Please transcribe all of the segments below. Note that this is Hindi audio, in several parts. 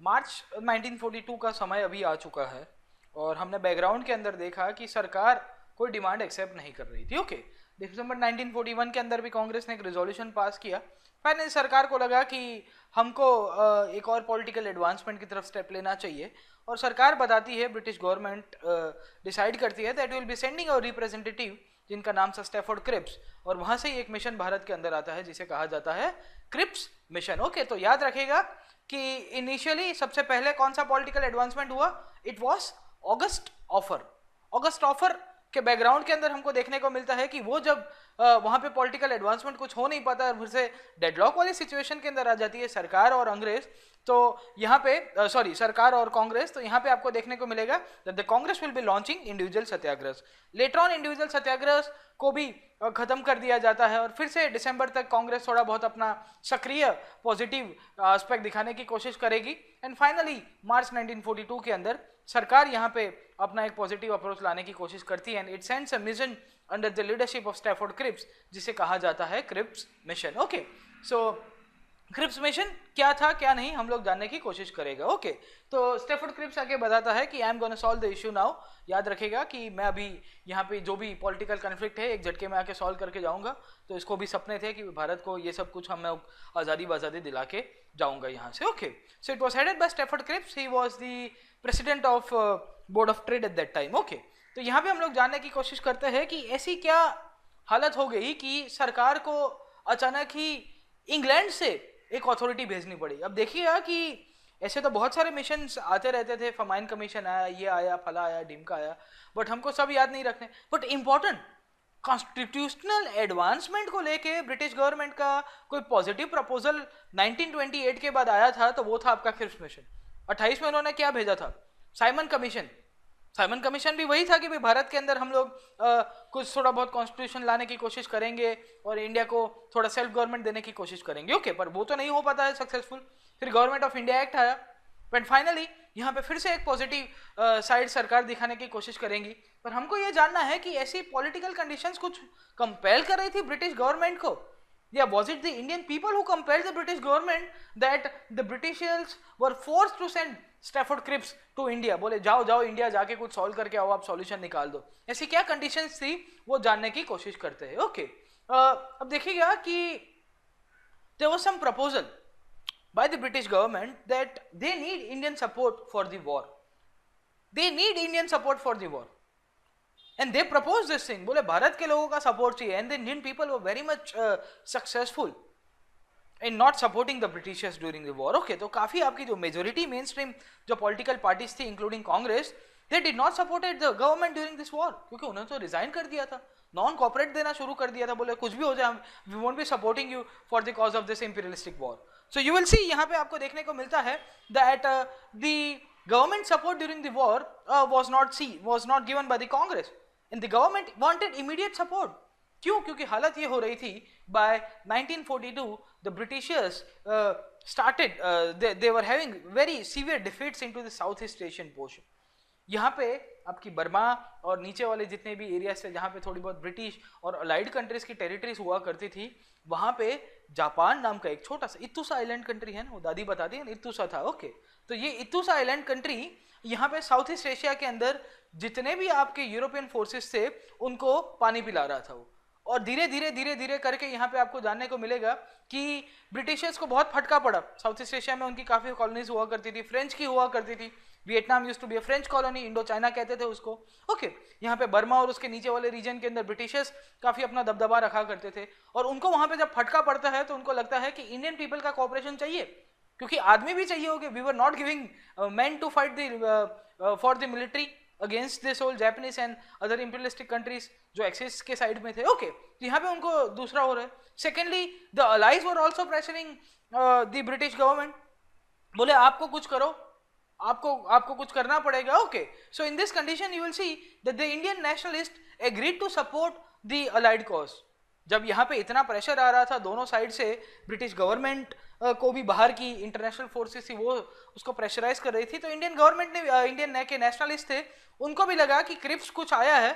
मार्च 1942 का समय अभी आ चुका है और हमने बैकग्राउंड के अंदर देखा कि सरकार कोई डिमांड एक्सेप्ट नहीं कर रही थी। ओके, दिसंबर 1941 के अंदर भी कांग्रेस ने एक रेजोल्यूशन पास किया। फाइनली सरकार को लगा कि हमको एक और पॉलिटिकल एडवांसमेंट की तरफ स्टेप लेना चाहिए और सरकार बताती है, ब्रिटिश गवर्नमेंट डिसाइड करती है that will be sending a representative जिनका नाम था स्टैफोर्ड क्रिप्स, और वहां से ही एक मिशन भारत के अंदर आता है जिसे कहा जाता है क्रिप्स मिशन। ओके, तो याद रखेगा कि इनिशियली सबसे पहले कौन सा पॉलिटिकल एडवांसमेंट हुआ, it was August offer. August offer के बैकग्राउंड के अंदर हमको देखने को मिलता है कि वो जब वहां पे पॉलिटिकल एडवांसमेंट कुछ हो नहीं पाता है, फिर से डेडलॉक वाली सिचुएशन के अंदर आ जाती है सरकार और अंग्रेज, तो यहाँ पे सरकार और कांग्रेस, तो यहाँ पे आपको देखने को मिलेगा that the Congress will be launching individual satyagraha. Later on individual satyagraha को भी खत्म कर दिया जाता है और फिर से दिसंबर तक कांग्रेस थोड़ा बहुत अपना सक्रिय पॉजिटिव एस्पेक्ट दिखाने की कोशिश करेगी एंड फाइनली मार्च 1942 के अंदर सरकार यहाँ पे अपना एक पॉजिटिव अप्रोच लाने की कोशिश करती है and it sends a mission under the leadership of Stafford Cripps जिसे कहा जाता है Cripps mission. Okay, so Cripps mission क्या था क्या नहीं हम लोग जानने की कोशिश करेगा। ओके, तो स्टैफोर्ड क्रिप्स आगे बताता है कि I am gonna solve the issue now. याद रखेगा कि मैं अभी यहाँ पे जो भी पॉलिटिकल कन्फ्लिक्ट है एक झटके में आके सॉल्व करके जाऊंगा, तो इसको भी सपने थे कि भारत को ये सब कुछ हम आज़ादी दिला के जाऊंगा यहाँ से। Okay, so it was headed by Stafford Cripps, he was the president of board of trade at that time. Okay, तो यहाँ पे हम लोग जानने की कोशिश करते हैं कि ऐसी क्या हालत हो गई कि सरकार को अचानक ही इंग्लैंड से एक अथॉरिटी भेजनी पड़ी। अब देखिएगा कि ऐसे तो बहुत सारे मिशन आते रहते थे, फमाइन कमीशन आया, ये आया, फला आया, ढिमका आया, बट हमको सब याद नहीं रखने। बट इंपॉर्टेंट कॉन्स्टिट्यूशनल एडवांसमेंट को लेके ब्रिटिश गवर्नमेंट का कोई पॉजिटिव प्रपोजल 1928 के बाद आया था, तो वो था आपका क्रिप्स मिशन। 28 में उन्होंने क्या भेजा था, साइमन कमीशन। साइमन कमीशन भी वही था कि भाई भारत के अंदर हम लोग कुछ थोड़ा बहुत कॉन्स्टिट्यूशन लाने की कोशिश करेंगे और इंडिया को थोड़ा सेल्फ गवर्नमेंट देने की कोशिश करेंगे। ओके, पर वो तो नहीं हो पाता है सक्सेसफुल। फिर गवर्नमेंट ऑफ इंडिया एक्ट आया, बट फाइनली यहाँ पे फिर से एक पॉजिटिव साइड सरकार दिखाने की कोशिश करेंगी। पर हमको ये जानना है कि ऐसी पॉलिटिकल कंडीशंस कुछ कंपेल कर रही थी ब्रिटिश गवर्नमेंट को, या was it the Indian people who compelled the British government that the Britishers were forced to send Stafford Cripps to India? बोले जाओ जाओ इंडिया जाके कुछ सॉल्व करके आओ, आप सॉल्यूशन निकाल दो। ऐसी क्या कंडीशंस थी वो जानने की कोशिश करते हैं। ओके, अब देखिएगा कि there was some proposal by the British government that they need Indian support for the war. They need Indian support for the war. And they proposed this thing, बोले भारत के लोगों का सपोर्ट चाहिए, and the Indian people were very much successful in not supporting the Britishers during the war. Okay, तो काफी आपकी जो मेजोरिटी मेन स्ट्रीम जो पॉलिटिकल पार्टीज थी including Congress, they did not supported the government during this war, क्योंकि उन्होंने तो रिजाइन कर दिया था, नॉन कॉपरेट देना शुरू कर दिया था, बोले कुछ भी हो जाए we won't be supporting you for the cause of this imperialistic war. So you will see यहाँ पे आपको देखने को मिलता है that the government support during the war was not given by the Congress. And the government wanted immediate support. क्यों? क्योंकि हालत ये हो रही थी by 1942 the Britishers started they were having very severe defeats into the Southeast Asian portion. यहाँ पे आपकी बर्मा और नीचे वाले जितने भी एरियाज थे जहाँ पे थोड़ी बहुत ब्रिटिश और अलाइड कंट्रीज की टेरिटरीज हुआ करती थी, वहाँ पे जापान नाम का एक छोटा सा इत्तूसा आइलैंड कंट्री है ना, वो दादी बताती है ना, इत्तूसा था। ओके, तो ये इत्तूसा आइलैंड कंट्री यहाँ पे साउथ ईस्ट एशिया के अंदर जितने भी आपके यूरोपियन फोर्सेस थे उनको पानी पिला रहा था वो, और धीरे धीरे करके यहाँ पे आपको जानने को मिलेगा कि ब्रिटिशर्स को बहुत फटका पड़ा। साउथ ईस्ट एशिया में उनकी काफी कॉलोनीज हुआ करती थी, फ्रेंच की हुआ करती थी, Vietnam used to be a French colony, Indo China कहते थे उसको। ओके, यहाँ पे बर्मा और उसके नीचे वाले रीजन के अंदर ब्रिटिशर्स काफी अपना दबदबा रखा करते थे, और उनको वहां पे जब फटका पड़ता है तो उनको लगता है कि इंडियन पीपल का कोऑपरेशन चाहिए, क्योंकि आदमी भी चाहिए होगे। We were not giving man to fight the for the military against this whole Japanese and other imperialistic countries जो एक्सिस के साइड में थे। ओके, तो यहाँ पे उनको दूसरा हो रहा है। Secondly the allies were also pressuring the British government, बोले आपको कुछ करो, आपको कुछ करना पड़ेगा। Okay, so in this condition you will see that the Indian nationalist agreed to support the allied cause. जब यहाँ पे इतना प्रेशर आ रहा था दोनों साइड से, ब्रिटिश गवर्नमेंट को भी बाहर की इंटरनेशनल फोर्सेस थी वो उसको प्रेशराइज कर रही थी, तो इंडियन गवर्नमेंट ने इंडियन के नेशनलिस्ट थे उनको भी लगा कि क्रिप्स कुछ आया है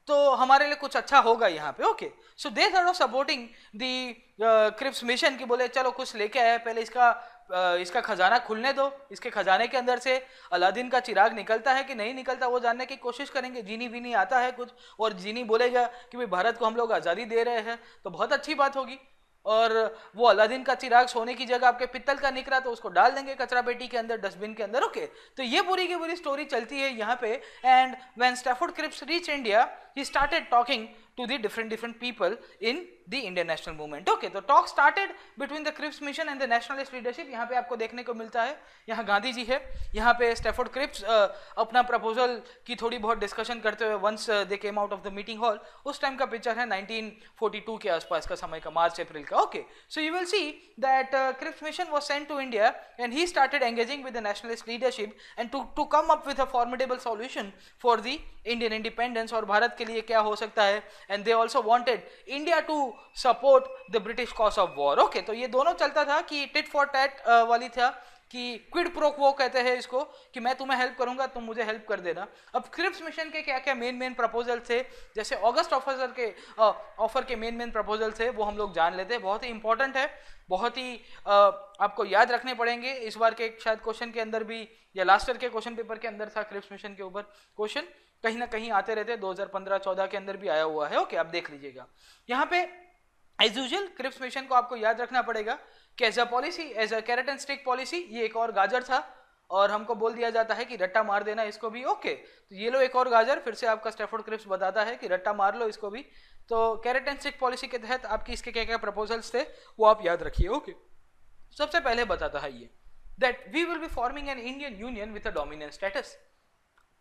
तो हमारे लिए कुछ अच्छा होगा यहाँ पे। Okay, so they thought of supporting the Cripps mission की, बोले चलो कुछ लेके आए, पहले इसका इसका खजाना खुलने दो, इसके खजाने के अंदर से अलादीन का चिराग निकलता है कि नहीं निकलता वो जानने की कोशिश करेंगे। जीनी विनी आता है कुछ और जीनी बोलेगा कि भाई भारत को हम लोग आज़ादी दे रहे हैं, तो बहुत अच्छी बात होगी। और वो अलादीन का चिराग सोने की जगह आपके पित्तल का निकला तो उसको डाल देंगे कचरा पेटी के अंदर, डस्टबिन के अंदर। ओके, तो ये पूरी की पूरी स्टोरी चलती है यहाँ पे। And when Stafford Cripps reach India, he started talking to the different people in the Indian national movement. Okay, तो talk started between the Cripps mission and the nationalist leadership. यहाँ पे आपको देखने को मिलता है, यहाँ गांधी जी है, यहाँ पे स्टैफोर्ड क्रिप्स अपना प्रपोजल की थोड़ी बहुत डिस्कशन करते हुए once they came out of the meeting hall, उस टाइम का पिक्चर है 1942 के आसपास का समय का, मार्च अप्रैल का। Okay, so you will see that Cripps mission was sent to India and he started engaging with the nationalist leadership and to come up with a formidable solution for the Indian independence और भारत के लिए क्या हो सकता है। And they also wanted India to support the British cause of war. Okay, तो ये दोनों चलता था कि टिट फॉर टैट वाली था कि क्विड प्रो क्वो कहते हैं इसको, कि मैं तुम्हें हेल्प करूंगा तुम मुझे हेल्प कर देना। अब क्रिप्स मिशन के क्या क्या मेन प्रपोजल थे, जैसे अगस्त ऑफर के मेन प्रपोजल थे वो हम लोग जान लेते हैं। बहुत ही इंपॉर्टेंट है, बहुत ही आपको याद रखने पड़ेंगे। इस बार के शायद क्वेश्चन के अंदर भी या लास्ट ईयर के क्वेश्चन पेपर के अंदर था क्रिप्स मिशन के ऊपर क्वेश्चन, कहीं ना कहीं आते रहते, 2015-14 के अंदर भी आया हुआ है। ओके, आप देख लीजिएगा। यहाँ पे एज यूजुअल क्रिप्स मिशन को आपको याद रखना पड़ेगा कि as a policy, as a carrot and stick policy, ये एक और गाजर था और हमको बोल दिया जाता है कि रट्टा मार देना इसको भी। ओके, तो ये लो एक और गाजर, फिर से आपका स्टैफोर्ड क्रिप्स बताता है कि रट्टा मार लो इसको भी। तो कैरेट एंड स्टिक पॉलिसी के तहत आपकी इसके क्या क्या प्रपोजल्स थे वो आप याद रखिए। ओके, सबसे पहले बताता है ये that we will be forming an Indian union with a dominant status.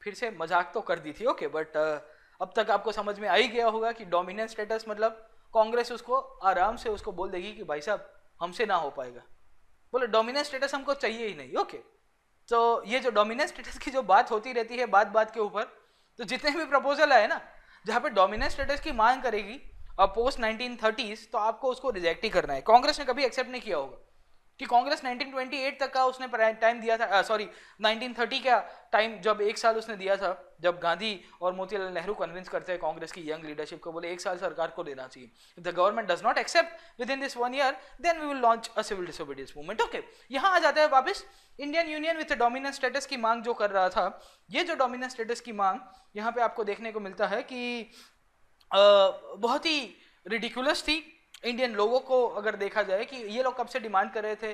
फिर से मजाक तो कर दी थी। ओके, बट अब तक आपको समझ में आ ही गया होगा कि डोमिनेंट स्टेटस मतलब कांग्रेस उसको आराम से उसको बोल देगी कि भाई साहब हमसे ना हो पाएगा, बोले डोमिनेंट स्टेटस हमको चाहिए ही नहीं। ओके, तो ये जो डोमिनेंट स्टेटस की जो बात होती रहती है बात के ऊपर, तो जितने भी प्रपोजल आए ना जहाँ पे डोमिनेंट स्टेटस की मांग करेगी पोस्ट 1930s, तो आपको उसको रिजेक्ट ही करना है। कांग्रेस ने कभी एक्सेप्ट नहीं किया होगा कि कांग्रेस 1928 तक का उसने टाइम दिया था, सॉरी 1930 का टाइम, जब एक साल उसने दिया था, जब गांधी और मोतीलाल नेहरू कन्विंस करते हैं कांग्रेस की यंग लीडरशिप को, बोले एक साल सरकार को देना चाहिए। If the government does not accept with in this 1 year then we will launch a civil disobedience movement. Okay, यहाँ आ जाता है वापस Indian union with dominant status की मांग जो कर रहा था। ये जो डोमिनेंट स्टेटस की मांग यहाँ पे आपको देखने को मिलता है कि बहुत ही रिडिकुलस थी इंडियन लोगों को, अगर देखा जाए कि ये लोग कब से डिमांड कर रहे थे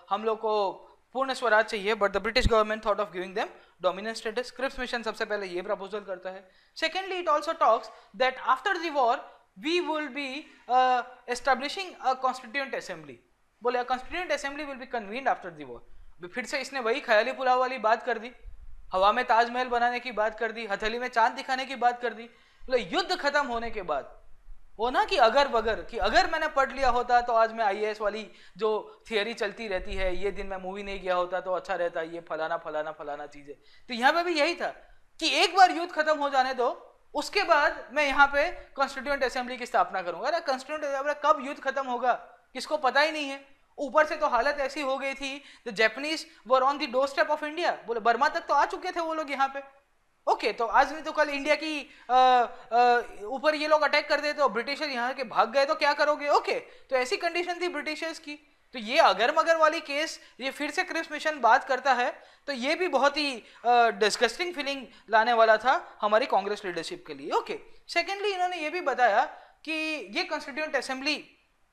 हम लोग को पूर्ण स्वराज चाहिए, but the British government thought of giving them dominant status. Cripps mission सबसे पहले ये प्रपोजल करता है। Secondly it also talks that after the war we will be establishing a constituent assembly. बोले constituent assembly will be convened after the war. फिर से इसने वही ख्याली पुलाव वाली बात कर दी, हवा में ताजमहल बनाने की बात कर दी, हथेली में चांद दिखाने की बात कर दी। बोले युद्ध खत्म होने के बाद वो ना कि अगर बगर कि अगर मैंने पढ़ लिया होता तो आज मैं आईएएस वाली जो थियरी चलती रहती है, ये दिन मैं मूवी नहीं गया होता तो अच्छा रहता, ये फलाना फलाना फलाना चीजें। तो यहाँ पे भी यही था कि एक बार युद्ध खत्म हो जाने दो, उसके बाद मैं यहाँ पे कॉन्स्टिट्यूएंट असेंबली की स्थापना करूंगा। अरे कॉन्स्टिट्यूएंट असेंबली कब युद्ध खत्म होगा किसको पता ही नहीं है। ऊपर से तो हालत ऐसी हो गई थी, the Japanese were on the door step of India. बोले बर्मा तक तो आ चुके थे वो लोग यहाँ पे। ओके, तो आज नहीं तो कल इंडिया की ऊपर ये लोग अटैक कर दे तो ब्रिटिशर यहाँ के भाग गए तो क्या करोगे। ओके, तो ऐसी कंडीशन थी ब्रिटिशर्स की। तो ये अगर मगर वाली केस ये फिर से क्रिप्स मिशन बात करता है, तो ये भी बहुत ही डिस्गस्टिंग फीलिंग लाने वाला था हमारी कांग्रेस लीडरशिप के लिए। ओके, सेकेंडली इन्होंने ये भी बताया कि ये कॉन्स्टिट्यूएंट असेंबली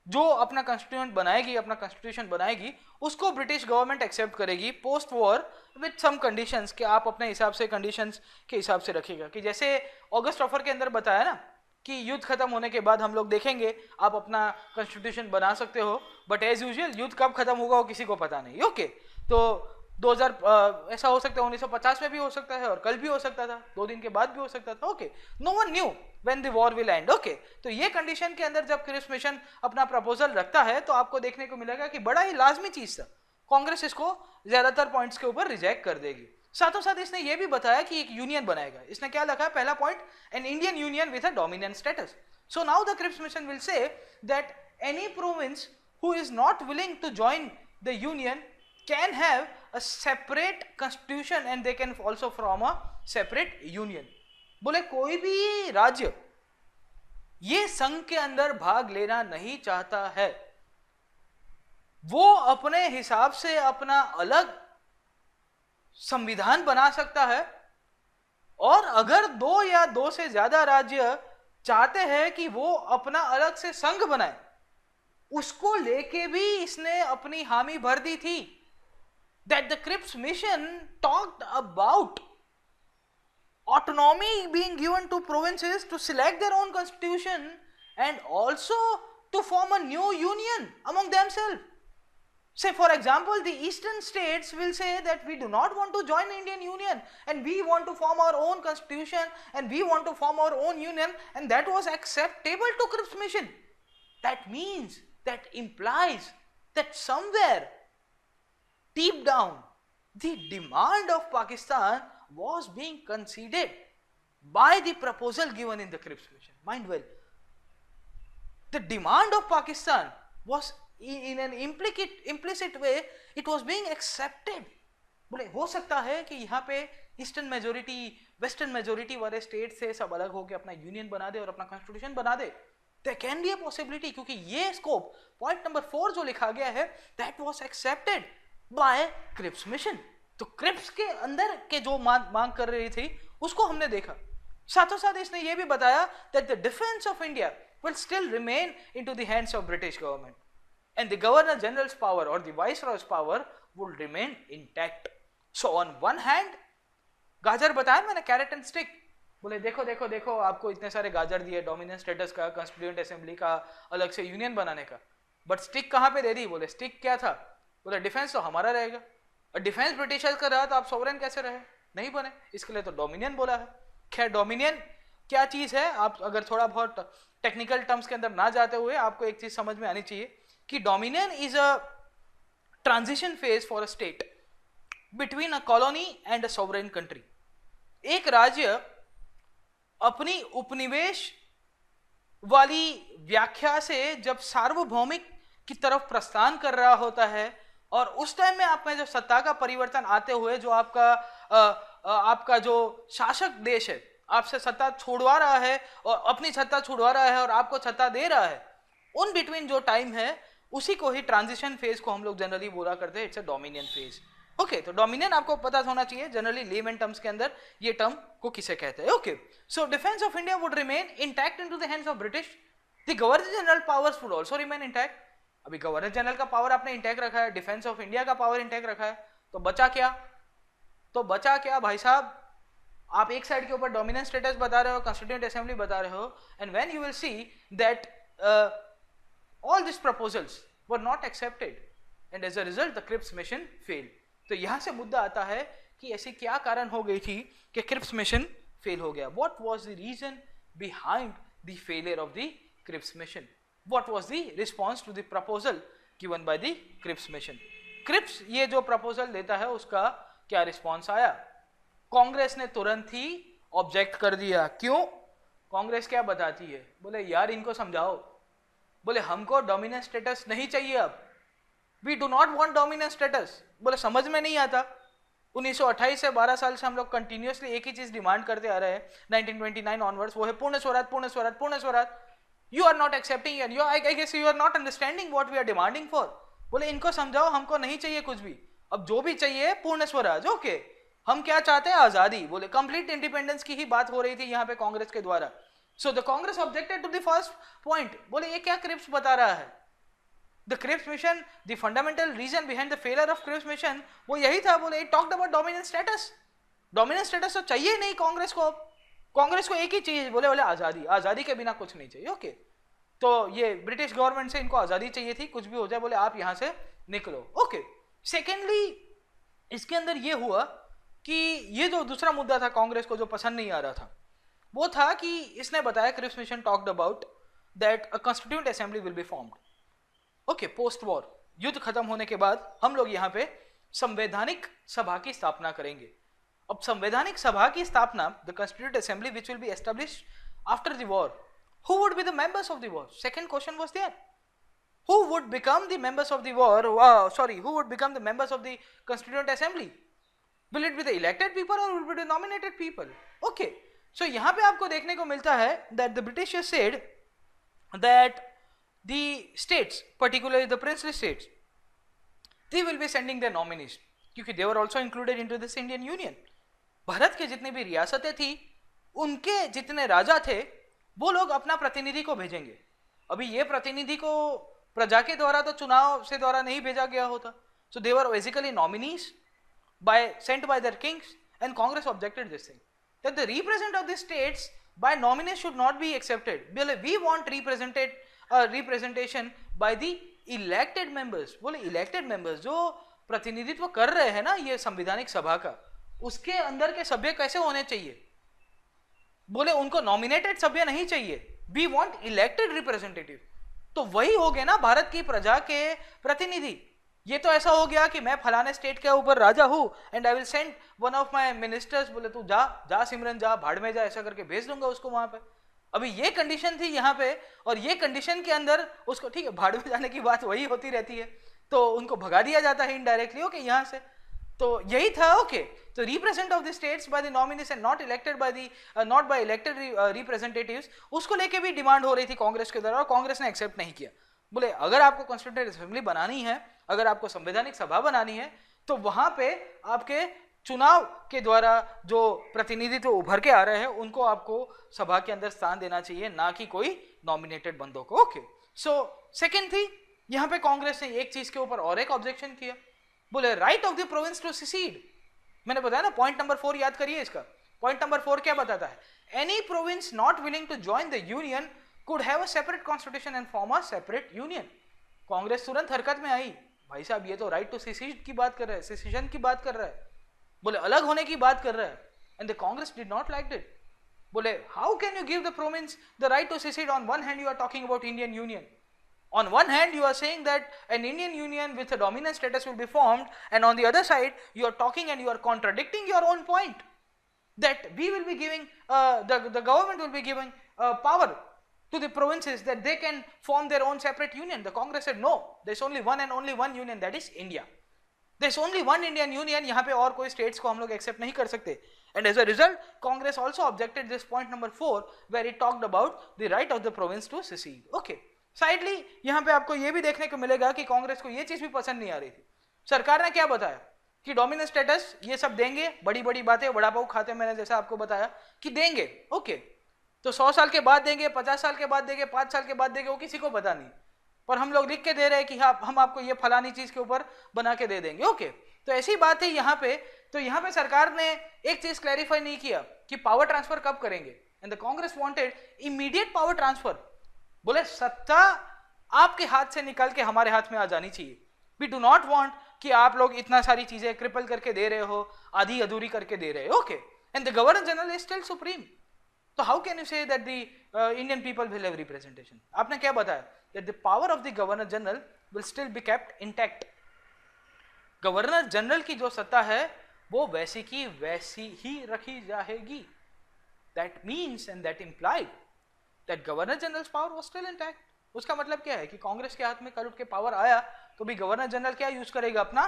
जो अपना कॉन्स्टिट्यूएंट बनाएगी, अपना कॉन्स्टिट्यूशन बनाएगी, उसको ब्रिटिश गवर्नमेंट एक्सेप्ट करेगी post war with some conditions, कि आप अपने हिसाब से कंडीशंस के हिसाब से रखिएगा। कि जैसे अगस्त ऑफर के अंदर बताया ना कि युद्ध खत्म होने के बाद हम लोग देखेंगे आप अपना कॉन्स्टिट्यूशन बना सकते हो, बट एज यूजुअल युद्ध कब खत्म होगा वो किसी को पता नहीं। ओके, तो 2000 ऐसा हो सकता है 1950 में भी हो सकता है और कल भी हो सकता था, 2 दिन के बाद भी हो सकता था। Okay, no one knew when the war will end. Okay, तो ये कंडीशन के अंदर जब क्रिप्स मिशन अपना प्रपोजल रखता है तो आपको देखने को मिलेगा कि बड़ा ही लाजमी चीज था, कांग्रेस इसको ज्यादातर पॉइंट्स के ऊपर रिजेक्ट कर देगी। साथों साथ इसने ये भी बताया कि एक यूनियन बनाएगा। इसने क्या लिखा है, पहला point, an Indian union with a dominant status. So now the Cripps mission will say that any province who is not willing to join the union can have a separate constitution and they can also form a separate union। बोले कोई भी राज्य ये संघ के अंदर भाग लेना नहीं चाहता है वो अपने हिसाब से अपना अलग संविधान बना सकता है, और अगर दो या दो से ज्यादा राज्य चाहते हैं कि वो अपना अलग से संघ बनाए, उसको लेके भी इसने अपनी हामी भर दी थी. That the Cripps mission talked about autonomy being given to provinces to select their own constitution and also to form a new union among themselves. Say for example, the eastern states will say that we do not want to join the Indian Union and we want to form our own constitution and we want to form our own union, and that was acceptable to Cripps mission. That means, that implies that somewhere deep down the demand of Pakistan was being conceded by the proposal given in the Cripps mission. Mind well, the demand of Pakistan was in an implicit way, it was being accepted. बोले हो सकता है कि यहाँ पे ईस्टर्न मेजोरिटी वेस्टर्न मेजोरिटी वाले स्टेट से सब अलग होकर अपना यूनियन बना दे और अपना कॉन्स्टिट्यूशन बना दे. There can be a possibility, क्योंकि ये स्कोप पॉइंट नंबर 4 जो लिखा गया है, that was accepted by Cripps mission. तो क्रिप्स के अंदर के जो मांग कर रही थी उसको हमने देखा. साथों साथ इसने ये भी बताया that the defense of India will still remain into the hands of British government and the Governor General's power or the Viceroy's power would remain intact. So on one hand, गाजर बताया मैंने, कैरेट एंड स्टिक. बोले देखो देखो देखो, आपको इतने सारे गाजर दिए, डोमिनेंस स्टेटस का, कॉन्स्टिट्यूएंट असेंबली का, अलग से यूनियन बनाने का, बट स्टिक कहाँ पे दे दी? बोले स्टिक क्या था? बोले डिफेंस तो हमारा रहेगा, और डिफेंस ब्रिटिशर्स का रहा तो आप सोवरेन कैसे रहे? नहीं बने, इसके लिए तो डोमिनियन बोला है. खैर डोमिनियन क्या चीज है, आप अगर थोड़ा बहुत टेक्निकल टर्म्स के अंदर ना जाते हुए आपको एक चीज समझ में आनी चाहिए कि dominion is a transition phase for a state between a colony and a sovereign country. एक राज्य अपनी उपनिवेश वाली व्याख्या से जब सार्वभौमिक की तरफ प्रस्थान कर रहा होता है, और उस टाइम में आप में जब सत्ता का परिवर्तन आते हुए जो आपका जो शासक देश है आपसे सत्ता छुड़वा रहा है और अपनी सत्ता छुड़वा रहा है और आपको सत्ता दे रहा है, उन बिटवीन जो टाइम है उसी को ही ट्रांजिशन फेज को हम लोग जनरली बोला करते हैं. It's a dominion phase. Okay, तो डोमिनियन आपको पता होना चाहिए जनरली लेमन टर्म्स के अंदर ये टर्म को किसे कहते हैं. Okay, so defence of India would remain intact into the hands of British. The governor general powers would also remain intact. अभी गवर्नर जनरल का पावर आपने इंटैक्ट रखा है, डिफेंस ऑफ इंडिया का पावर इंटैक्ट रखा है, तो बचा क्या? तो बचा क्या भाई साहब? आप एक साइड के ऊपर डोमिनेंस स्टेटस बता रहे हो, कॉन्स्टिट्यूएंट असेंबली बता रहे हो, and when you will see that all this proposals were not accepted and as a result the Cripps mission fail. तो यहां से मुद्दा आता है कि ऐसी क्या कारण हो गई थी कि क्रिप्स मिशन फेल हो गया. What was the reason behind the failure of the Cripps mission? What was the response to the proposal given by the Cripps mission? Cripps ये जो proposal देता है उसका क्या response आया? कांग्रेस ने तुरंत ही ऑब्जेक्ट कर दिया. क्यों? कांग्रेस क्या बताती है? बोले यार इनको समझाओ, बोले हमको डोमिनेंस स्टेटस नहीं चाहिए अब, we do not want dominance status. बोले समझ में नहीं आता. 1928 से 12 साल से हम लोग कंटिन्यूसली एक ही चीज डिमांड करते आ रहे हैं 1929 ऑनवर्ड्स, वो है पूर्ण स्वराज, पूर्ण स्वराज, पूर्ण Swaraj. You are not accepting it. I guess you are not understanding what we are demanding for. बोले इनको समझाओ, हमको नहीं चाहिए कुछ भी, अब जो भी चाहिए पूर्ण स्वराज. ओके, हम क्या चाहते हैं? आजादी. बोले कंप्लीट इंडिपेंडेंस की ही बात हो रही थी यहाँ पे कांग्रेस के द्वारा. So the Congress objected to the first point. बोले ये क्या क्रिप्स बता रहा है? The Cripps mission, the fundamental reason behind the failure of Cripps mission वो यही था. बोले it talked about dominance status. Dominance status तो चाहिए नहीं कांग्रेस को. कांग्रेस को एक ही चीज, बोले आजादी, आजादी के बिना कुछ नहीं चाहिए. ओके, तो ये ब्रिटिश गवर्नमेंट से इनको आजादी चाहिए थी, कुछ भी हो जाए बोले आप यहां से निकलो. ओके, सेकेंडली इसके अंदर ये हुआ कि ये जो दूसरा मुद्दा था कांग्रेस को जो पसंद नहीं आ रहा था, वो था कि इसने बताया Cripps mission talked about that a constituent assembly will be formed. Okay, post war, युद्ध खत्म होने के बाद हम लोग यहाँ पे संवैधानिक सभा की स्थापना करेंगे. अब संवैधानिक सभा की स्थापना, the constituent assembly which will be established after the war. Who would be the members of the war? Second question was there. Who would become the members of the war? Who would become the members of the Constituent Assembly? Will it be the elected people or will it be the nominated people? Okay. So यहाँ पे आपको देखने को मिलता है that the British said that the states, particularly the princely states, they will be sending their nominees, क्योंकि they were also included into this Indian Union. Bharat के जितनी भी रियासतें थी उनके जितने राजा थे वो लोग अपना प्रतिनिधि को भेजेंगे. अभी ये प्रतिनिधि को प्रजा के द्वारा तो चुनाव से द्वारा नहीं भेजा गया होता. So they were basically nominees sent by their kings, and Congress objected this thing that the representative of the states by nominees should not be accepted. We want representation by the elected members. बोले elected members जो प्रतिनिधित्व कर रहे हैं ना ये संवैधानिक सभा का, उसके अंदर के सभ्य कैसे होने चाहिए? बोले उनको नॉमिनेटेड सभ्य नहीं चाहिए. We want elected representative. तो वही हो गए ना भारत की प्रजा के प्रतिनिधि. ये तो ऐसा हो गया कि मैं फलाने स्टेट के ऊपर राजा हूं and I will send one of my ministers, बोले तू जा सिमरन जा, भाड़ में जा, ऐसा करके भेज दूंगा उसको वहां पे. अभी ये कंडीशन थी यहाँ पे, और ये कंडीशन के अंदर उसको, ठीक है भाड़ में जाने की बात वही होती रहती है, तो उनको भगा दिया जाता है इनडायरेक्टली. ओके, यहाँ से तो यही था. ओके, तो represent of the states by the nominees and not elected by the not by elected representatives, उसको लेके भी डिमांड हो रही थी कांग्रेस के द्वारा, और कांग्रेस ने एक्सेप्ट नहीं किया. बोले अगर आपको कॉन्स्टिट्यूएंट असेंबली बनानी है, अगर आपको संवैधानिक सभा बनानी है, तो वहां पे आपके चुनाव के द्वारा जो प्रतिनिधित्व उभर के आ रहे हैं उनको आपको सभा के अंदर स्थान देना चाहिए, ना कि कोई नॉमिनेटेड बंदों को. ओके, सो सेकंड थी यहाँ पे कांग्रेस ने एक चीज के ऊपर और एक ऑब्जेक्शन किया. बोले right of the province to secede. मैंने बताया ना पॉइंट नंबर 4 याद करिए इसका. पॉइंट नंबर 4 क्या बताता है? Any province not willing to join the union could have a separate constitution and form a separate union. Congress तुरंत हरकत में आई. भाई साहब ये तो राइट टू सेसीड की बात कर रहा है, सेसेशन की बात कर रहा है, बोले अलग होने की बात कर रहा है. And the Congress did not like it. बोले how can you give the province the right to secede? On one hand you are talking about Indian union, on one hand you are saying that an Indian union with a dominant status will be formed, and on the other side you are talking and you are contradicting your own point that we will be giving the government will be giving power to the provinces that they can form their own separate union. The Congress said no, there's only one and only one union, that is India. There's only one Indian union. यहाँ पे और कोई states को हम लोग accept नहीं कर सकते. And as a result, Congress also objected this point number 4 where it talked about the right of the province to secede. Okay. Sidely यहाँ पे आपको ये भी देखने को मिलेगा कि कांग्रेस को ये चीज भी पसंद नहीं आ रही थी. सरकार ने क्या बताया कि डोमिनेंट स्टेटस ये सब देंगे, बड़ी बड़ी बातें बड़ा पाव खाते, मैंने जैसा आपको बताया कि देंगे. ओके, तो 100 साल के बाद देंगे, 50 साल के बाद देंगे, 5 साल के बाद देंगे, वो किसी को पता नहीं, पर हम लोग लिख के दे रहे हैं कि हाँ हम आपको ये फलानी चीज के ऊपर बना के दे देंगे. ओके, तो ऐसी बात है यहाँ पे. तो यहाँ पे सरकार ने एक चीज क्लैरिफाई नहीं किया कि पावर ट्रांसफर कब करेंगे. And the Congress wanted immediate power transfer. बोले सत्ता आपके हाथ से निकल के हमारे हाथ में आ जानी चाहिए. वी डू नॉट वांट कि आप लोग इतना सारी चीजें क्रिपल करके दे रहे हो, आधी अधूरी करके दे रहे हो. Okay, and the governor general is still supreme. तो how can you say that the Indian people will have representation? आपने क्या बताया? That the power of the governor general will still be kept intact. Governor general की जो सत्ता है वो वैसी की वैसी ही रखी जाएगी. That means and that implied that governor general power was still intact. उसका मतलब क्या है कि कांग्रेस के हाथ में कल उठ के पावर आया तो भी गवर्नर जनरल क्या यूज करेगा? अपना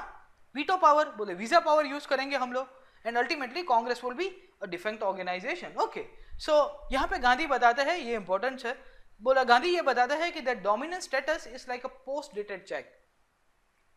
वीटो पावर, बोले वीजा पावर यूज करेंगे हम लोग. And ultimately Congress will be a defect organisation. Okay, so यहाँ पे गांधी बताते हैं, ये इंपॉर्टेंट है. बोला गांधी ये बताता है कि that dominant status is like a post dated cheque.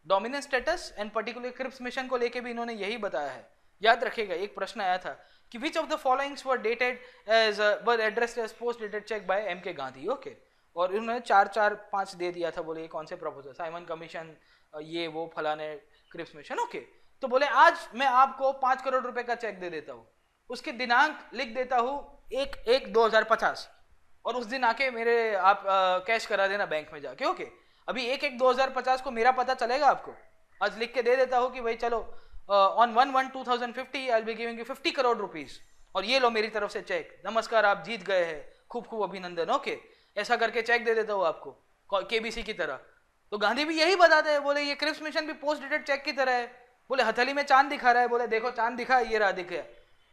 Dominant status and particular Cripps mission को लेके भी इन्होंने यही बताया है. याद रखिएगा एक प्रश्न आया था कि which of the followings were dated as were addressed as post dated cheque by M K Gandhi. Okay, और इन्होंने 4-4-5 दे दिया था. बोले ये कौन से प्रपोजल? साइमन कमीशन, ये वो फलाने क्रिप्स मिशन. ओके, तो बोले आज मैं आपको 5 करोड़ रुपए का चेक दे देता हूँ, उसके दिनांक लिख देता हूँ 1/1/2050, और उस दिन आके मेरे आप कैश करा देना बैंक में जाके. ओके, अभी 1/1/2050 को मेरा पता चलेगा आपको. आज लिख के दे देता हूँ कि भाई चलो on 1/1/2050 I will be giving you 50 crore rupees, और ये लो मेरी तरफ से चेक, नमस्कार आप जीत गए हैं, खूब खूब अभिनंदन. ओके, ऐसा करके चेक दे देता हूँ आपको केबीसी की तरह. तो गांधी भी यही बताते हैं. बोले ये क्रिप्स मिशन भी पोस्ट डेटेड चेक की तरह है. बोले हथेली में चांद दिखा रहा है, बोले देखो चांद दिखा, ये रहा दिखे,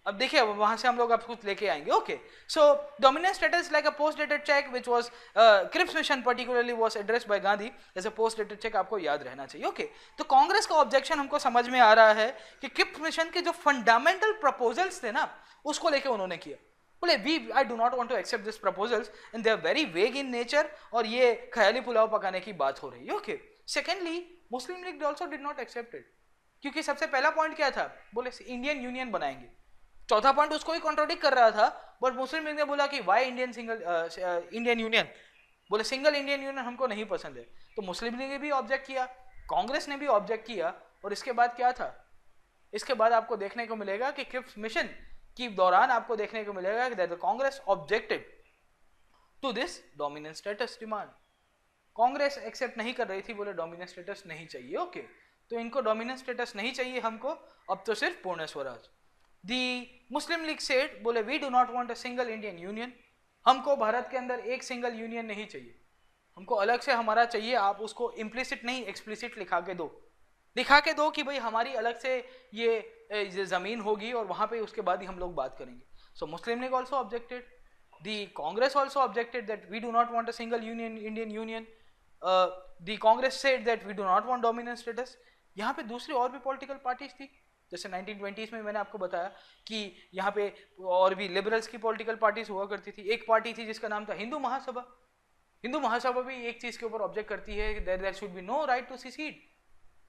अब देखिए वहां से हम लोग अब कुछ लेके आएंगे. Okay, so dominant status like a post dated cheque which was Cripps mission particularly was addressed by Gandhi as a post dated cheque. आपको याद रहना चाहिए. ओके, तो कांग्रेस का ऑब्जेक्शन हमको समझ में आ रहा है कि क्रिप्स मिशन के जो फंडामेंटल प्रपोजल्स थे ना उसको लेके उन्होंने किया. बोले I do not want to accept this proposals and they are very vague in nature, और ये ख्याली पुलाव पकाने की बात हो रही है. Okay, secondly Muslim League also did not accept it, क्योंकि सबसे पहला पॉइंट क्या था, बोले इंडियन यूनियन बनाएंगे, चौथा पॉइंट उसको ही कॉन्ट्रोडिक्ट कर रहा था, बट मुस्लिम लीग ने बोला कि वाई इंडियन यूनियन, बोले सिंगल इंडियन यूनियन हमको नहीं पसंद है। तो मुस्लिम लीग ने भी ऑब्जेक्ट किया, कांग्रेस ने भी ऑब्जेक्ट किया, और इसके बाद क्या था, इसके बाद आपको देखने को मिलेगा कि क्रिप्स मिशन के दौरान आपको देखने को मिलेगा कि the Congress objected to this dominant status demand. Congress accept नहीं कर रही थी, बोले डोमिनेंट स्टेटस नहीं चाहिए। ओके, तो इनको डोमिनेंट स्टेटस नहीं चाहिए हमको, अब तो सिर्फ पूर्ण स्वराज। दी मुस्लिम लीग सेड, बोले we do not want a single Indian union, हमको भारत के अंदर एक सिंगल यूनियन नहीं चाहिए, हमको अलग से हमारा चाहिए, आप उसको इम्प्लिसिट नहीं एक्सप्लिसिट दिखा के दो कि भाई हमारी अलग से ये जमीन होगी और वहां पे उसके बाद ही हम लोग बात करेंगे। So Muslim League also objected, the Congress also objected that we do not want a single union Indian union, the Congress said that we do not want dominant status. यहाँ पे दूसरी और भी पॉलिटिकल पार्टीज थी, जैसे 1920s में मैंने आपको बताया कि यहाँ पे और भी लिबरल्स की पॉलिटिकल पार्टीज हुआ करती थी। एक पार्टी थी जिसका नाम था हिंदू महासभा। हिंदू महासभा भी एक चीज के ऊपर ऑब्जेक्ट करती है कि there should be no right to secede.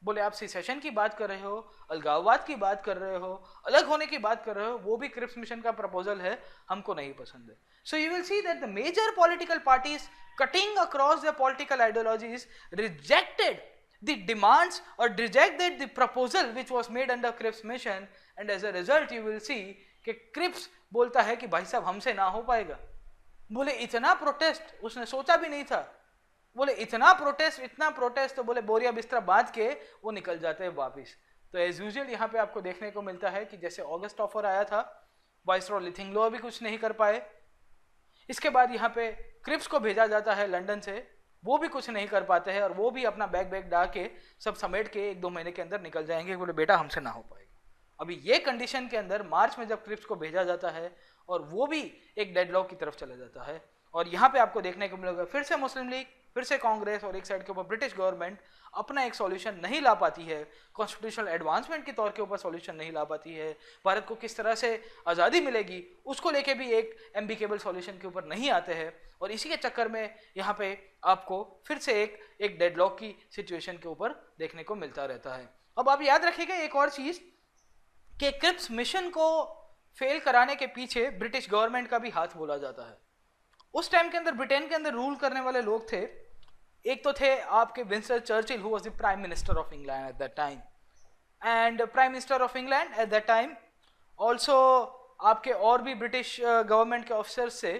बोले आप सिसेशन की बात कर रहे हो, अलगाववाद की बात कर रहे हो, अलग होने की बात कर रहे हो, वो भी क्रिप्स मिशन का प्रपोजल है, हमको नहीं पसंद है। So you will see that the major political parties cutting across their political ideologies rejected the demands or rejected the proposal which was made under Cripps mission, and as a result you will see कि Cripps बोलता है कि भाई साहब हमसे ना हो पाएगा। बोले इतना प्रोटेस्ट उसने सोचा भी नहीं था, बोले इतना प्रोटेस्ट तो बोले बोरिया बिस्तरा बांध के वो निकल जाते हैं वापिस। तो एज यूजुअल यहाँ पे आपको देखने को मिलता है कि जैसे ऑगस्ट ऑफर आया था, वाइसरॉय लिथिंगलो भी कुछ नहीं कर पाए, इसके बाद यहाँ पे क्रिप्स को भेजा जाता है लंदन से, वो भी कुछ नहीं कर पाते हैं, और वो भी अपना बैग डाल के सब समेट के 1-2 महीने के अंदर निकल जाएंगे, बोले बेटा हमसे ना हो पाएगा। अभी ये कंडीशन के अंदर मार्च में जब क्रिप्स को भेजा जाता है और वो भी एक डेडलॉक की तरफ चला जाता है, और यहाँ पे आपको देखने को मिलेगा फिर से मुस्लिम लीग, फिर से कांग्रेस, और एक साइड के ऊपर ब्रिटिश गवर्नमेंट अपना एक सॉल्यूशन नहीं ला पाती है, कॉन्स्टिट्यूशनल एडवांसमेंट के तौर के ऊपर सॉल्यूशन नहीं ला पाती है, भारत को किस तरह से आज़ादी मिलेगी उसको लेके भी एक एम्बिकेबल सॉल्यूशन के ऊपर नहीं आते हैं, और इसी के चक्कर में यहाँ पे आपको फिर से एक डेडलॉक की सिचुएशन के ऊपर देखने को मिलता रहता है। अब आप याद रखिएगा एक और चीज़ कि क्रिप्स मिशन को फेल कराने के पीछे ब्रिटिश गवर्नमेंट का भी हाथ बोला जाता है। उस टाइम के अंदर ब्रिटेन के अंदर रूल करने वाले लोग थे, एक तो थे आपके Winston Churchill who was the prime minister of England eight that time, and prime minister of England eight that time also आपके और भी ब्रिटिश गवर्नमेंट के ऑफिसर्स से,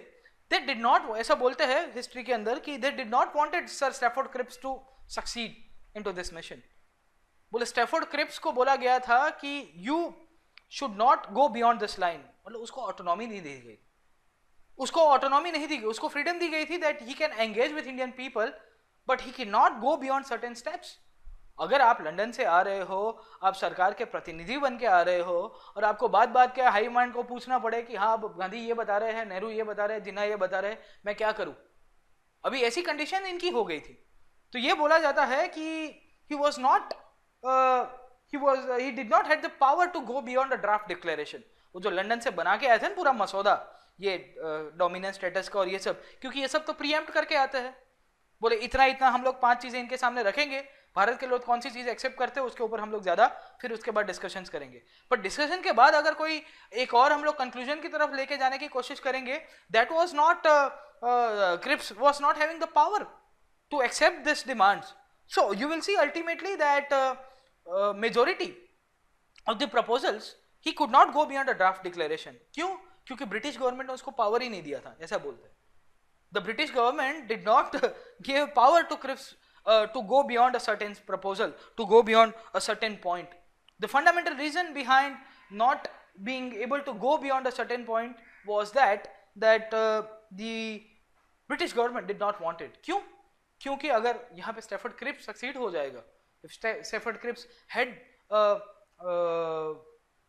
दे डिड नॉट, ऐसा बोलते हैं हिस्ट्री के अंदर कि they did not wanted sir Stafford Cripps to succeed into this mission. बोले स्टैफोर्ड क्रिप्स को बोला गया था कि you should not go beyond this line, मतलब उसको ऑटोनॉमी नहीं दी गई, उसको फ्रीडम दी गई थी that he can engage with Indian people but he can not go beyond certain steps. अगर आप लंदन से आ रहे हो, आप सरकार के प्रतिनिधि बन के आ रहे हो, और आपको बात के हाई कमांड को पूछना पड़े कि हाँ गांधी ये बता रहे हैं, नेहरू ये बता रहे हैं, जिन्ना ये बता रहे हैं, मैं क्या करूं, अभी ऐसी कंडीशन इनकी हो गई थी। तो ये बोला जाता है कि he did not have the power to go beyond a draft declaration। वो जो लंदन से बना के आए थे ना पूरा मसौदा, ये डोमिनेंस स्टेटस का और ये सब, क्योंकि ये सब तो प्रीएम्प्ट करके आते हैं, बोले इतना हम लोग 5 चीजें इनके सामने रखेंगे, भारत के लोग कौन सी चीज एक्सेप्ट करते हैं उसके ऊपर हम लोग ज्यादा फिर उसके बाद डिस्कशंस करेंगे। पर डिस्कशन के बाद अगर कोई एक और हम लोग कंक्लूजन की तरफ लेके जाने की कोशिश करेंगे, that was not, Cripps was not having the power to accept this demands. So you will see ultimately that majority of the proposals he could not go beyond a draft declaration। क्यों? क्योंकि ब्रिटिश गवर्नमेंट ने उसको पावर ही नहीं दिया था, ऐसा बोलते हैं। The British government did not give power to Cripps to go beyond a certain proposal, to go beyond a certain point. The fundamental reason behind not being able to go beyond a certain point was that the British government did not want it। क्यों? क्योंकि अगर यहाँ पे स्टैफोर्ड क्रिप्स सक्सीड हो जाएगा, if Stafford Cripps had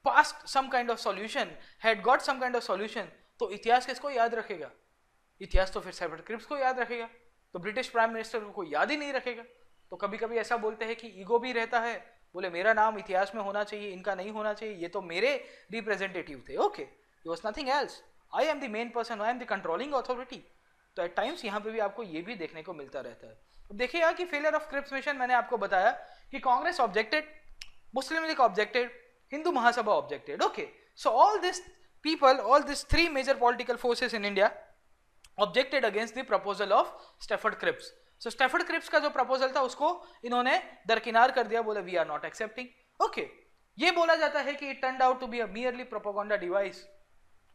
passed some kind of solution, had got some kind of solution, तो इतिहास किसको याद रखेगा? इतिहास तो फिर स्टैफोर्ड क्रिप्स को याद रखेगा, तो ब्रिटिश प्राइम मिनिस्टर को याद ही नहीं रखेगा। तो कभी कभी ऐसा बोलते हैं कि ईगो भी रहता है, बोले मेरा नाम इतिहास में होना चाहिए, इनका नहीं होना चाहिए, ये तो मेरे रिप्रेजेंटेटिव थे। Okay, it was nothing else, I am the main person, I am the controlling authority. तो एट टाइम्स यहाँ पे भी आपको ये भी देखने को मिलता रहता है। देखिए यहाँ कि फेलियर ऑफ क्रिप्स मिशन मैंने आपको बताया कि Congress objected, Muslim league objected, Hindu Mahasabha objected. Okay, so all this people, all these three major political forces in India objected against the proposal of Stafford Cripps. So Stafford Cripps का जो proposal था उसको इन्होंने दरकिनार कर दिया, बोले we are not accepting. Okay, ये बोला जाता है कि it turned out to be a merely propaganda device.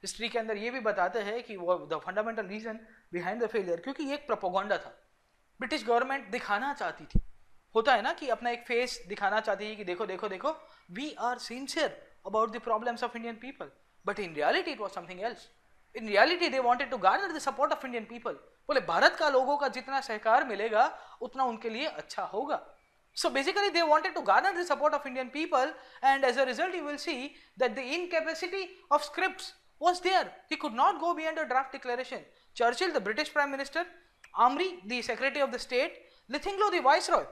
History के अंदर ये भी बताते हैं कि वो the fundamental reason behind the failure, क्योंकि ये एक प्रोपोगंडा था. ब्रिटिश गवर्नमेंट दिखाना चाहती थी, होता है ना कि अपना एक फेस दिखाना चाहती है कि देखो देखो देखो we are sincere about the problems of Indian people. But in reality it was something else. In reality they wanted to garner the support of Indian people. बोले भारत का लोगों का जितना सहकार मिलेगा उतना उनके लिए अच्छा होगा. So basically they wanted to garner the support of Indian people, and as a result you will see that the incapacity of Cripps was there. He could not go beyond a draft declaration. Churchill, the British Prime Minister, Amri, the Secretary of the State, Lithinglo, the Viceroy,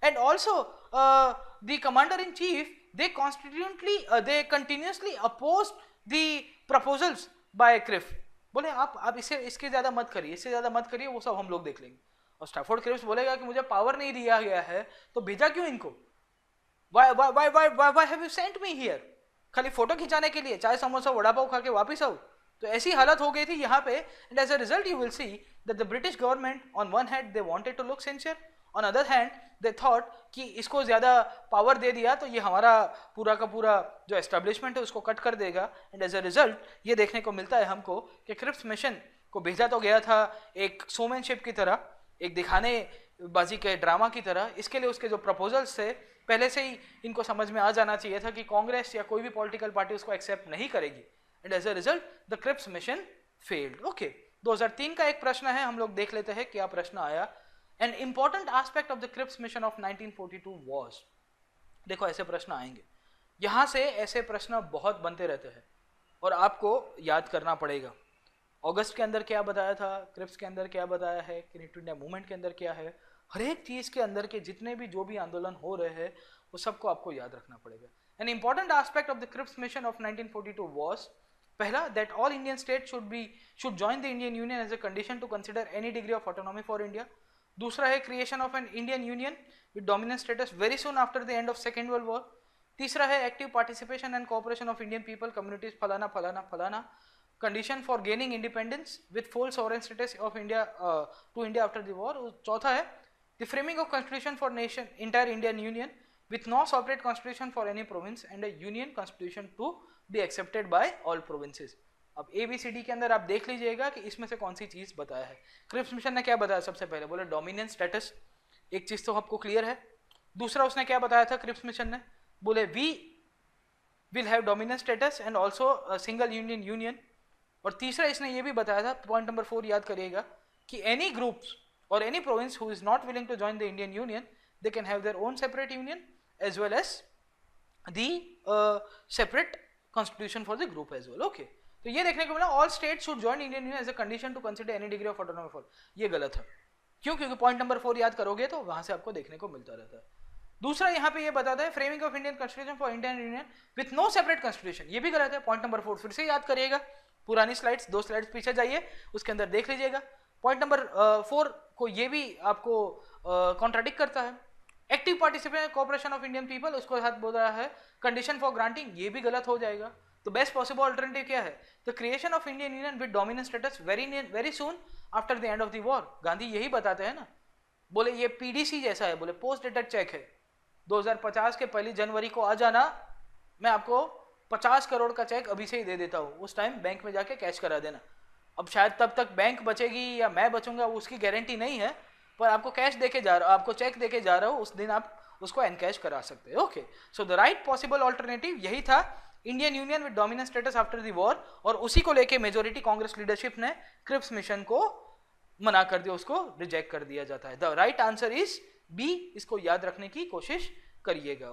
and also the Commander-in-Chief, they continuously opposed the proposals by Criff. बोले आप इसे इसके ज्यादा मत करिए, इससे ज्यादा मत करिए, वो सब हम लोग देख लेंगे. और स्टैफोर्ड क्रिप्स बोलेगा कि मुझे पावर नहीं दिया गया है तो भेजा क्यों इनको? Why have you sent me here? खाली फोटो खिंचाने के लिए, चाय समोसा वड़ा पाव खा के वापिस आओ. तो ऐसी हालत हो गई थी यहाँ पे. And as a result you will see that the British government on one hand they wanted to look sincere, on other hand they thought कि इसको ज़्यादा पावर दे दिया तो ये हमारा पूरा का पूरा जो एस्टेब्लिशमेंट है उसको कट कर देगा. एंड एज अ रिजल्ट ये देखने को मिलता है हमको कि क्रिप्स मिशन को भेजा तो गया था एक शोमैनशिप की तरह, एक दिखाने बाजी के ड्रामा की तरह. इसके लिए उसके जो प्रपोजल्स थे पहले से ही इनको समझ में आ जाना चाहिए था कि कांग्रेस या कोई भी पॉलिटिकल पार्टी उसको एक्सेप्ट नहीं करेगी. And as a result the Cripps mission failed. Okay, 2003 का एक प्रश्न है, हम लोग देख लेते हैं क्या प्रश्न आया. An important aspect of the Cripps mission of 1942 was, देखो ऐसे प्रश्न आएंगे, यहाँ से ऐसे प्रश्न बहुत बनते रहते हैं और आपको याद करना पड़ेगा. अगस्त के अंदर क्या बताया था, क्रिप्स के अंदर क्या बताया है, क्विट इंडिया मूवमेंट के अंदर क्या है, हर एक चीज़ के अंदर के जितने भी जो भी आंदोलन हो रहे हैं वो सबको आपको याद रखना पड़ेगा. An important aspect of the Cripps mission of 1942 was, पहला, that all Indian states should join the Indian Union as a condition to consider any degree of autonomy for India. दूसरा है creation of an Indian union with dominant status very soon after the end of second world war. तीसरा है active participation and cooperation of Indian people communities फलाना फलाना फलाना, condition for gaining independence with full sovereign status of India to India after the war. चौथा है the framing of constitution for nation entire Indian union with no separate constitution for any province and a union constitution to be accepted by all provinces. अब ABCD के अंदर आप देख लीजिएगा कि इसमें से कौन सी चीज बताया है. क्रिप्स मिशन ने क्या बताया, सबसे पहले बोले डोमिनेंट स्टेटस, एक चीज तो आपको क्लियर है. दूसरा उसने क्या बताया था क्रिप्स मिशन ने, बोले we will have dominant status and also single union. और तीसरा इसने ये भी बताया था, पॉइंट नंबर 4 याद करिएगा, कि एनी ग्रुप्स और any province who is not willing to join the Indian union they can have their own separate union as well as the separate constitution for the group as well. Okay, तो ये देखने को मिला all state should join Indian union as a condition to consider any degree of autonomy for. ये गलत है. क्यों? क्योंकि पॉइंट नंबर 4 याद करोगे तो वहां से आपको देखने को मिलता रहता है. दूसरा यहाँ पे ये बताता है framing of Indian constitution for Indian union with no separate constitution. ये भी गलत है. पॉइंट नंबर 4 फिर से याद करिएगा, पुरानी स्लाइड्स 2 स्लाइड्स पीछे जाइए, उसके अंदर देख लीजिएगा. पॉइंट नंबर 4 को ये भी आपको कॉन्ट्राडिक्ट करता है. Active participation cooperation of Indian people, उसको साथ बोल रहा है कंडीशन फॉर ग्रांटिंग, ये भी गलत हो जाएगा. तो बेस्ट पॉसिबल अल्टरनेटिव क्या है, the creation of Indian union with dominant status very soon after the end of the war. Gandhi यही बताते हैं ना, बोले ये PDC जैसा है, बोले पोस्ट डेटेड चेक है. 2050 के 1 जनवरी को आ जाना, मैं आपको 50 करोड़ का चेक अभी से ही दे देता हूँ, उस टाइम बैंक में जाके कैश करा देना. अब शायद तब तक बैंक बचेगी या मैं बचूंगा उसकी गारंटी नहीं है, पर आपको कैश देके जा रहा हूँ, आपको चेक देके जा रहा हूँ, उस दिन आप उसको एनकैश करा सकते हैं. Okay, so the right possible alternative यही था, Indian union with dominant status after the war. और उसी को लेके मेजोरिटी कांग्रेस लीडरशिप ने क्रिप्स मिशन को मना कर दिया, उसको रिजेक्ट कर दिया जाता है. The right answer is B. इसको याद रखने की कोशिश करिएगा.